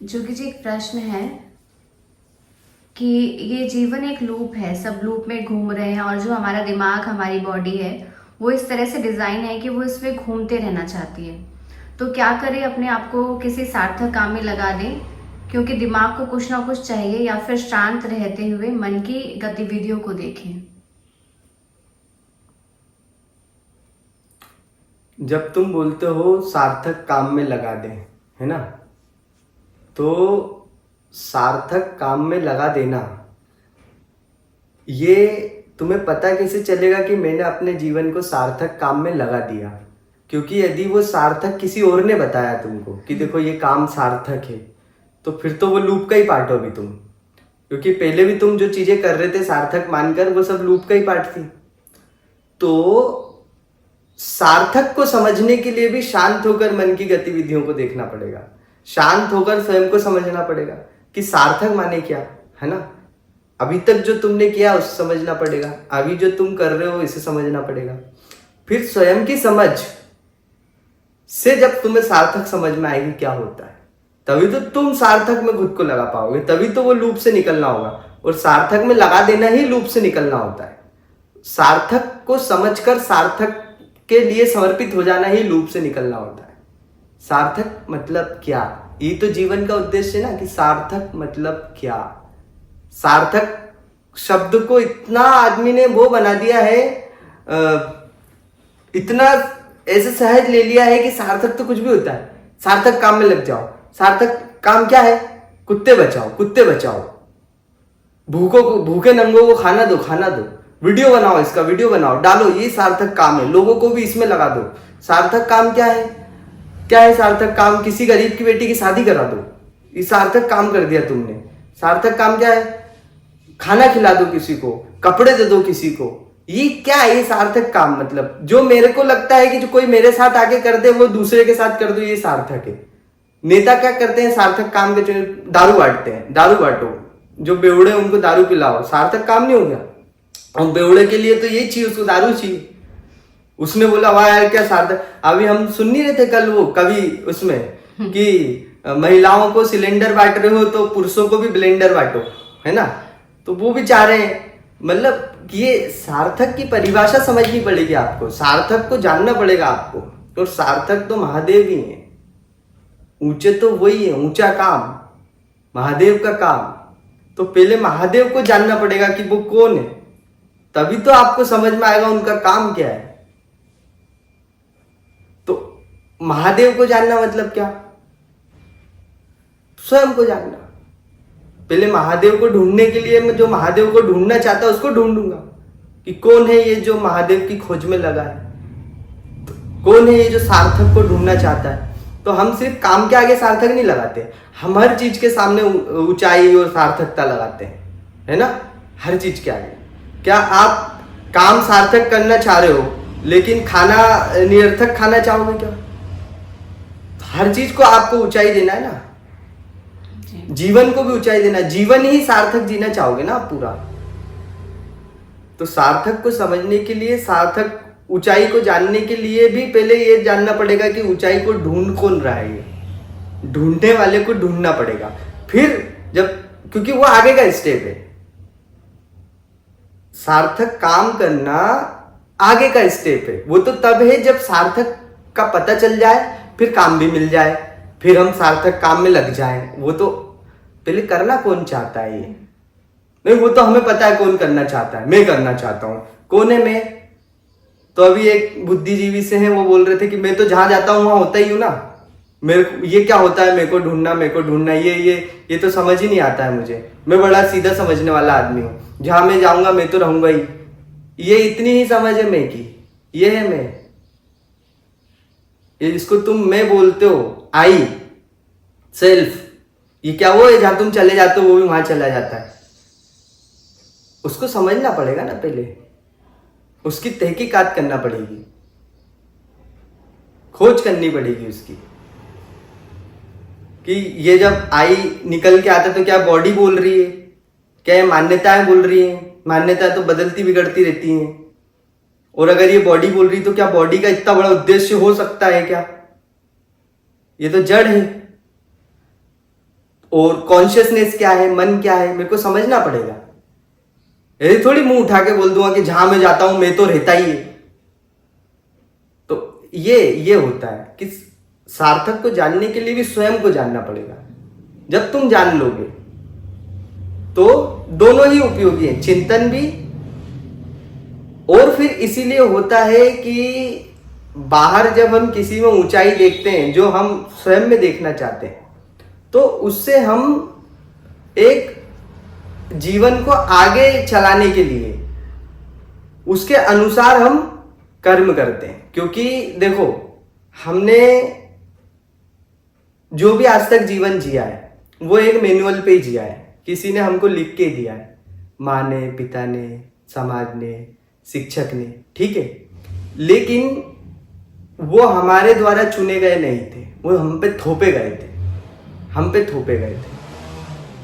जोगी जी, एक प्रश्न है कि ये जीवन एक लूप है, सब लूप में घूम रहे हैं और जो हमारा दिमाग, हमारी बॉडी है, वो इस तरह से डिज़ाइन है कि वो इसमें घूमते रहना चाहती है। तो क्या करें, अपने आप को किसी सार्थक काम में लगा दें, क्योंकि दिमाग को कुछ ना कुछ चाहिए, या फिर शांत रहते हुए मन की गतिविधियों को देखें। जब तुम बोलते हो सार्थक काम में लगा दें, है ना, तो सार्थक काम में लगा देना, ये तुम्हें पता कैसे चलेगा कि मैंने अपने जीवन को सार्थक काम में लगा दिया? क्योंकि यदि वो सार्थक किसी और ने बताया तुमको कि देखो ये काम सार्थक है, तो फिर तो वो लूप का ही पार्ट हो अभी तुम। क्योंकि पहले भी तुम जो चीजें कर रहे थे सार्थक मानकर, वो सब लूप का ही पार्ट थी। तो सार्थक को समझने के लिए भी शांत होकर मन की गतिविधियों को देखना पड़ेगा, शांत होकर स्वयं को समझना पड़ेगा कि सार्थक माने क्या, है ना। अभी तक जो तुमने किया उसे समझना पड़ेगा, अभी जो तुम कर रहे हो इसे समझना पड़ेगा। फिर स्वयं की समझ से जब तुम्हें सार्थक समझ में आएगी क्या होता है, तभी तो तुम सार्थक में खुद को लगा पाओगे, तभी तो वो लूप से निकलना होगा। और सार्थक में लगा देना ही लूप से निकलना होता है। सार्थक को समझकर सार्थक के लिए समर्पित हो जाना ही लूप से निकलना होता है। सार्थक मतलब क्या, ये तो जीवन का उद्देश्य है ना, कि सार्थक मतलब क्या। सार्थक शब्द को इतना आदमी ने वो बना दिया है, इतना ऐसे सहज ले लिया है कि सार्थक तो कुछ भी होता है। सार्थक काम में लग जाओ। सार्थक काम क्या है? कुत्ते बचाओ, कुत्ते बचाओ, भूखे नंगों को खाना दो, खाना दो, वीडियो बनाओ, इसका वीडियो बनाओ, डालो, ये सार्थक काम है। लोगों को भी इसमें लगा दो। सार्थक काम क्या है? क्या है सार्थक काम? किसी गरीब की बेटी की शादी करा दो, ये सार्थक काम कर दिया तुमने। सार्थक काम क्या है? खाना खिला दो किसी को, कपड़े दे दो किसी को। ये क्या है? ये सार्थक काम मतलब जो मेरे को लगता है कि जो कोई मेरे साथ आके कर दे वो दूसरे के साथ कर दो, ये सार्थक है। नेता क्या करते हैं सार्थक काम के? दारू बांटते हैं, दारू बांटो, जो बेवड़े उनको दारू पिलाओ, सार्थक काम नहीं हो गया? और बेवड़े के लिए तो ये चाहिए, उसको दारू चाहिए। उसने बोला वाह यार क्या सार्थक। अभी हम सुन नहीं रहे थे कल वो कवि उसमें कि महिलाओं को सिलेंडर बांट रहे हो तो पुरुषों को भी ब्लेंडर बांटो, है ना। तो वो भी चाह रहे हैं, मतलब ये सार्थक की परिभाषा समझनी पड़ेगी आपको, सार्थक को जानना पड़ेगा आपको। और सार्थक तो महादेव ही है, ऊंचे तो वही है, ऊंचा काम महादेव का काम। तो पहले महादेव को जानना पड़ेगा कि वो कौन है, तभी तो आपको समझ में आएगा उनका काम क्या है। तो महादेव को जानना मतलब क्या? स्वयं को जानना। पहले महादेव को ढूंढने के लिए मैं जो महादेव को ढूंढना चाहता हूं उसको ढूंढूंगा कि कौन है ये जो महादेव की खोज में लगा है, तो कौन है ये जो सार्थक को ढूंढना चाहता है। तो हम सिर्फ काम के आगे सार्थक नहीं लगाते, हम हर चीज के सामने ऊंचाई और सार्थकता लगाते हैं, है ना, हर चीज के आगे। क्या आप काम सार्थक करना चाह रहे हो लेकिन खाना निरर्थक खाना चाहोगे क्या? हर चीज को आपको ऊंचाई देना है ना, जीवन को भी ऊंचाई देना, जीवन ही सार्थक जीना चाहोगे ना आप पूरा। तो सार्थक को समझने के लिए, सार्थक ऊंचाई को जानने के लिए भी पहले ये जानना पड़ेगा कि ऊंचाई को ढूंढ कौन रहा है। ये ढूंढने वाले को ढूंढना पड़ेगा। फिर जब, क्योंकि वो आगे का स्टेप है, सार्थक काम करना आगे का स्टेप है। वो तो तब है जब सार्थक का पता चल जाए, फिर काम भी मिल जाए, फिर हम सार्थक काम में लग जाएं। वो तो पहले करना कौन चाहता है ये नहीं, वो तो हमें पता है कौन करना चाहता है। मैं करना चाहता हूं। कौन है मैं? तो अभी एक बुद्धिजीवी से हैं, वो बोल रहे थे कि मैं तो जहां जाता हूं वहां होता ही हूं ना। मेरे ये क्या होता है, मेरे को ढूंढना, मेरे को ढूंढना, ये तो समझ ही नहीं आता है मुझे। मैं बड़ा सीधा समझने वाला आदमी हूं, जहां मैं जाऊंगा मैं तो रहूंगा ही। ये इतनी ही समझ है मैं की, ये है मैं। ये जिसको तुम मैं बोलते हो, आई सेल्फ, ये क्या वो है जहां तुम चले जाते हो वो भी वहां चला जाता है। उसको समझना पड़ेगा ना, पहले उसकी तहकीकात करना पड़ेगी, खोज करनी पड़ेगी उसकी, कि ये जब आई निकल के आता तो क्या बॉडी बोल रही है, क्या ये मान्यताएं बोल रही हैं? मान्यताएं तो बदलती बिगड़ती रहती हैं। और अगर ये बॉडी बोल रही तो क्या बॉडी का इतना बड़ा उद्देश्य हो सकता है क्या? ये तो जड़ है। और कॉन्शियसनेस क्या है, मन क्या है, मेरे को समझना पड़ेगा। ऐसे थोड़ी मुंह उठा के बोल दूंगा कि जहां मैं जाता हूं मैं तो रहता ही है। तो ये होता है कि सार्थक को जानने के लिए भी स्वयं को जानना पड़ेगा। जब तुम जान लोगे तो दोनों ही उपयोगी हैं, चिंतन भी, और फिर इसीलिए होता है कि बाहर जब हम किसी में ऊंचाई देखते हैं जो हम स्वयं में देखना चाहते हैं, तो उससे हम एक जीवन को आगे चलाने के लिए उसके अनुसार हम कर्म करते हैं। क्योंकि देखो, हमने जो भी आज तक जीवन जिया है वो एक मैनुअल पे ही जिया है, किसी ने हमको लिख के दिया है, माँ ने, पिता ने, समाज ने, शिक्षक ने, ठीक है। लेकिन वो हमारे द्वारा चुने गए नहीं थे, वो हम पे थोपे गए थे,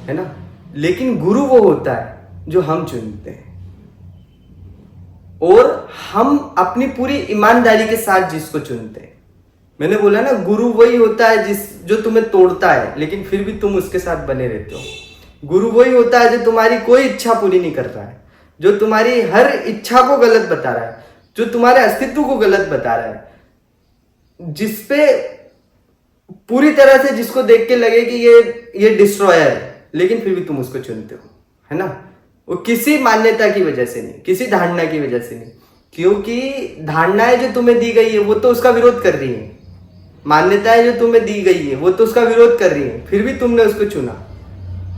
है ना। लेकिन गुरु वो होता है जो हम चुनते हैं, और हम अपनी पूरी ईमानदारी के साथ जिसको चुनते हैं। मैंने बोला ना, गुरु वही होता है जो तुम्हें तोड़ता है लेकिन फिर भी तुम उसके साथ बने रहते हो। गुरु वही होता है जो तुम्हारी कोई इच्छा पूरी नहीं कर रहा है, जो तुम्हारी हर इच्छा को गलत बता रहा है, जो तुम्हारे अस्तित्व को गलत बता रहा है, जिसपे पूरी तरह से जिसको देख के लगे कि ये डिस्ट्रॉयर है, लेकिन फिर भी तुम उसको चुनते हो, है ना। वो किसी मान्यता की वजह से नहीं, किसी धारणा की वजह से नहीं, क्योंकि धारणाएं जो तुम्हें दी गई है वो तो उसका विरोध कर रही है, मान्यताएं जो तुम्हें दी गई है वो तो उसका विरोध कर रही है, फिर भी तुमने उसको चुना,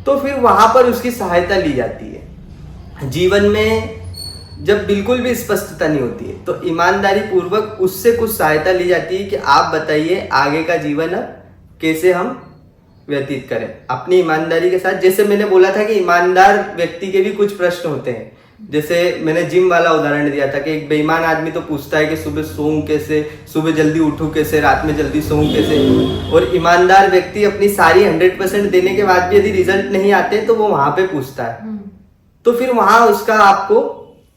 तो फिर वहां पर उसकी सहायता ली जाती है। जीवन में जब बिल्कुल भी स्पष्टता नहीं होती है तो ईमानदारी पूर्वक उससे कुछ सहायता ली जाती है कि आप बताइए आगे का जीवन अब कैसे हम व्यतीत करें अपनी ईमानदारी के साथ। जैसे मैंने बोला था कि ईमानदार व्यक्ति के भी कुछ प्रश्न होते हैं, जैसे मैंने जिम वाला उदाहरण दिया था कि एक बेईमान आदमी तो पूछता है कि सुबह सोऊं कैसे, सुबह जल्दी उठूं कैसे, रात में जल्दी सोऊं कैसे। और ईमानदार व्यक्ति अपनी सारी 100% देने के बाद भी यदि रिजल्ट नहीं आते तो वो वहां पे पूछता है, तो फिर वहां उसका आपको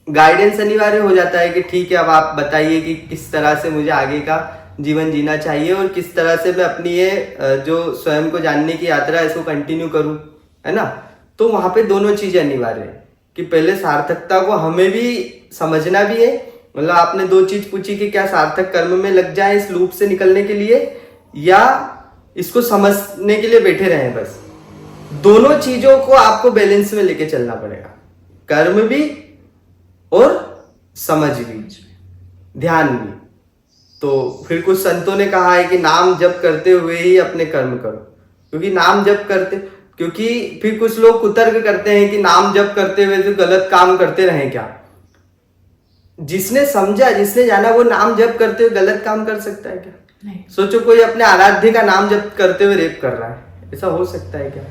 गाइडेंस अनिवार्य हो जाता है कि ठीक है, अब आप बताइए कि किस तरह से मुझे आगे का जीवन जीना चाहिए और किस तरह से मैं अपनी ये जो स्वयं को जानने की यात्रा है इसको कंटिन्यू करूं, है ना। तो वहां पे दोनों चीजें अनिवार्य है कि पहले सार्थकता को हमें भी समझना भी है, मतलब आपने दो चीज पूछी कि क्या सार्थक कर्म में लग जाए इस लूप से निकलने के लिए, या इसको समझने के लिए बैठे रहे। बस दोनों चीजों को आपको बैलेंस में लेके चलना पड़ेगा, कर्म भी और समझ भी, ध्यान भी। तो फिर कुछ संतों ने कहा है कि नाम जप करते हुए ही अपने कर्म करो, क्योंकि फिर कुछ लोग कुतर्क करते हैं कि नाम जप करते हुए तो गलत काम करते रहें क्या। जिसने समझा, जिसने जाना, वो नाम जप करते हुए गलत काम कर सकता है क्या? नहीं। सोचो कोई अपने आराध्य का नाम जप करते हुए रेप कर रहा है, ऐसा हो सकता है क्या?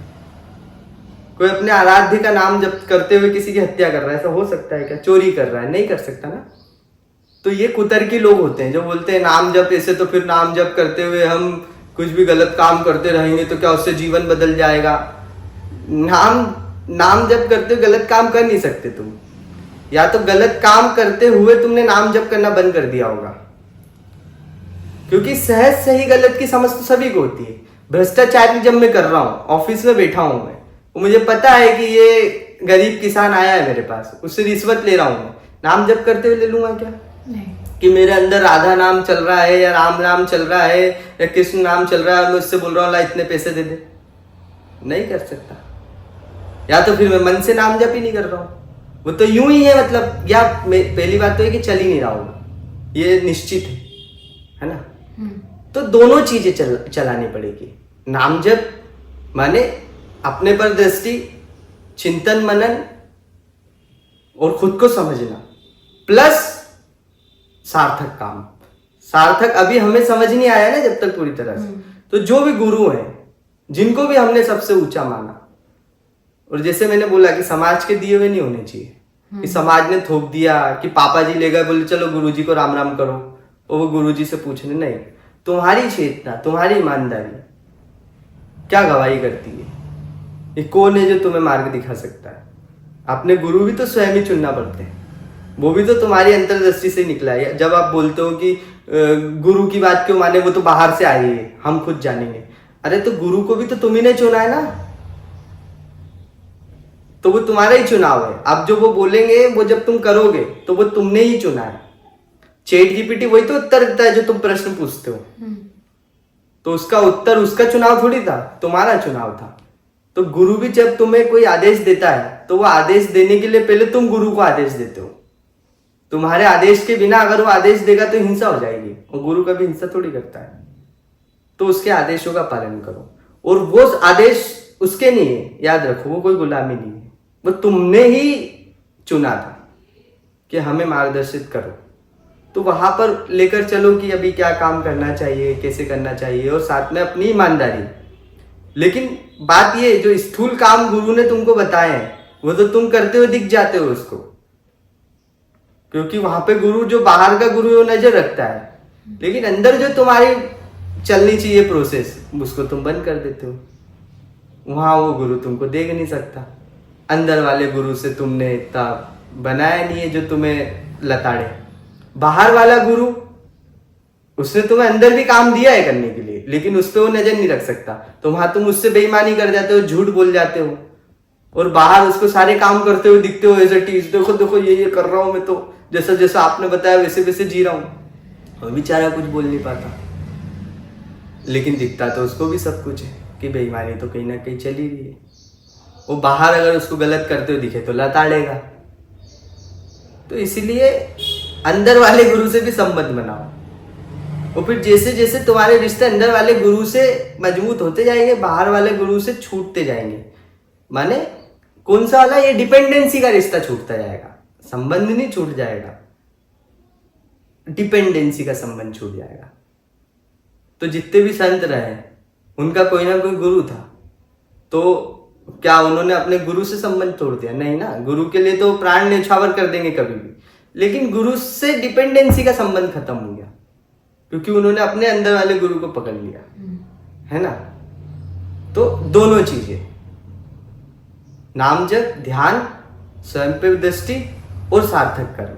कोई अपने आराध्य का नाम जप करते हुए किसी की हत्या कर रहा है, ऐसा हो सकता है क्या? चोरी कर रहा है, नहीं कर सकता ना। तो ये कुतर्की लोग होते हैं जो बोलते हैं नाम जप ऐसे, तो फिर नाम जप करते हुए हम कुछ भी गलत काम करते रहेंगे तो क्या उससे जीवन बदल जाएगा? नाम जप करते हुए गलत काम कर नहीं सकते तुम, या तो गलत काम करते हुए तुमने नाम जप करना बंद कर दिया होगा, क्योंकि सहज सही गलत की समझ तो सभी को होती है। भ्रष्टाचार जब मैं कर रहा हूं, ऑफिस में बैठा हूं मैं, मुझे पता है कि ये गरीब किसान आया है मेरे पास, उससे रिश्वत ले रहा हूं मैं, नाम जप करते हुए ले लूंगा क्या? नहीं। कि मेरे अंदर राधा नाम चल रहा है या राम नाम चल रहा है या कृष्ण नाम चल रहा है और मैं उससे बोल रहा हूँ ला इतने पैसे दे दे, नहीं कर सकता। या तो फिर मैं मन से नाम जप ही नहीं कर रहा हूँ, वो तो यूं ही है, मतलब या पहली बात तो है कि चल ही नहीं रहा होगा, ये निश्चित है ना। तो दोनों चीजें चलानी पड़ेगी। नाम जप माने अपने पर दृष्टि, चिंतन मनन और खुद को समझना, प्लस सार्थक काम। सार्थक अभी हमें समझ नहीं आया ना जब तक पूरी तरह से। तो जो भी गुरु हैं, जिनको भी हमने सबसे ऊंचा माना, और जैसे मैंने बोला कि समाज के दिए हुए नहीं होने चाहिए कि समाज ने थोप दिया कि पापा जी ले गए, बोले चलो गुरुजी को राम राम करो, और वो गुरुजी से पूछने नहीं। तुम्हारी चेतना, तुम्हारी ईमानदारी क्या गवाही करती है? ये कौन है जो तुम्हें मार्ग दिखा सकता है? अपने गुरु भी तो स्वयं ही चुनना पड़ते हैं, वो भी तो तुम्हारी अंतर्दृष्टि से निकला है। जब आप बोलते हो कि गुरु की बात क्यों माने, वो तो बाहर से आई है, हम खुद जानेंगे। अरे तो गुरु को भी तो तुम ही ने चुना है ना, तो वो तुम्हारा ही चुनाव है। अब जो वो बोलेंगे वो जब तुम करोगे तो वो तुमने ही चुना है। चैट जीपीटी वही तो उत्तर देता है जो तुम प्रश्न पूछते हो, तो उसका उत्तर उसका चुनाव थोड़ी था, तुम्हारा चुनाव था। तो गुरु भी जब तुम्हें कोई आदेश देता है तो वो आदेश देने के लिए पहले तुम गुरु को आदेश देते हो। तुम्हारे आदेश के बिना अगर वो आदेश देगा तो हिंसा हो जाएगी, और गुरु कभी हिंसा थोड़ी करता है। तो उसके आदेशों का पालन करो, और वो आदेश उसके नहीं है, याद रखो, वो कोई गुलामी नहीं है, वो तुमने ही चुना था कि हमें मार्गदर्शित करो। तो वहां पर लेकर चलो कि अभी क्या काम करना चाहिए, कैसे करना चाहिए, और साथ में अपनी ईमानदारी। लेकिन बात ये, जो स्थूल काम गुरु ने तुमको बताए हैं वो तो तुम करते हुए दिख जाते हो उसको, क्योंकि वहां पे गुरु, जो बाहर का गुरु है वो नजर रखता है, लेकिन अंदर जो तुम्हारी चलनी चाहिए प्रोसेस, उसको तुम बंद कर देते हो। वहां वो गुरु तुमको देख नहीं सकता। अंदर वाले गुरु से तुमने इतना बनाया नहीं है जो तुम्हें लताड़े। बाहर वाला गुरु, उसने तुम्हें अंदर भी काम दिया है करने के लिए, लेकिन उस पर वो नजर नहीं रख सकता। तो वहां तुम उससे बेईमानी कर जाते हो, झूठ बोल जाते हो, और बाहर उसको सारे काम करते हुए दिखते हो एज ए टीज, देखो देखो ये कर रहा हूं मैं, तो जैसा जैसा आपने बताया वैसे वैसे जी रहा हूं। और बेचारा कुछ बोल नहीं पाता, लेकिन दिखता तो उसको भी सब कुछ है कि बेईमानी तो कहीं ना कहीं चली रही है। वो बाहर अगर उसको गलत करते हुए दिखे तो लताड़ेगा। तो इसीलिए अंदर वाले गुरु से भी संबंध बनाओ, और फिर जैसे जैसे तुम्हारे रिश्ते अंदर वाले गुरु से मजबूत होते जाएंगे, बाहर वाले गुरु से छूटते जाएंगे। माने कौन सा वाला, ये डिपेंडेंसी का रिश्ता छूटता जाएगा, संबंध नहीं छूट जाएगा, डिपेंडेंसी का संबंध छूट जाएगा। तो जितने भी संत रहे उनका कोई ना कोई गुरु था, तो क्या उन्होंने अपने गुरु से संबंध तोड़ दिया? नहीं ना। गुरु के लिए तो प्राण न्यौछावर कर देंगे कभी भी, लेकिन गुरु से डिपेंडेंसी का संबंध खत्म हो गया, क्योंकि उन्होंने अपने अंदर वाले गुरु को पकड़ लिया, है ना। तो दोनों चीजें, नाम जप, ध्यान, स्वयं पे दृष्टि और सार्थक कर्म,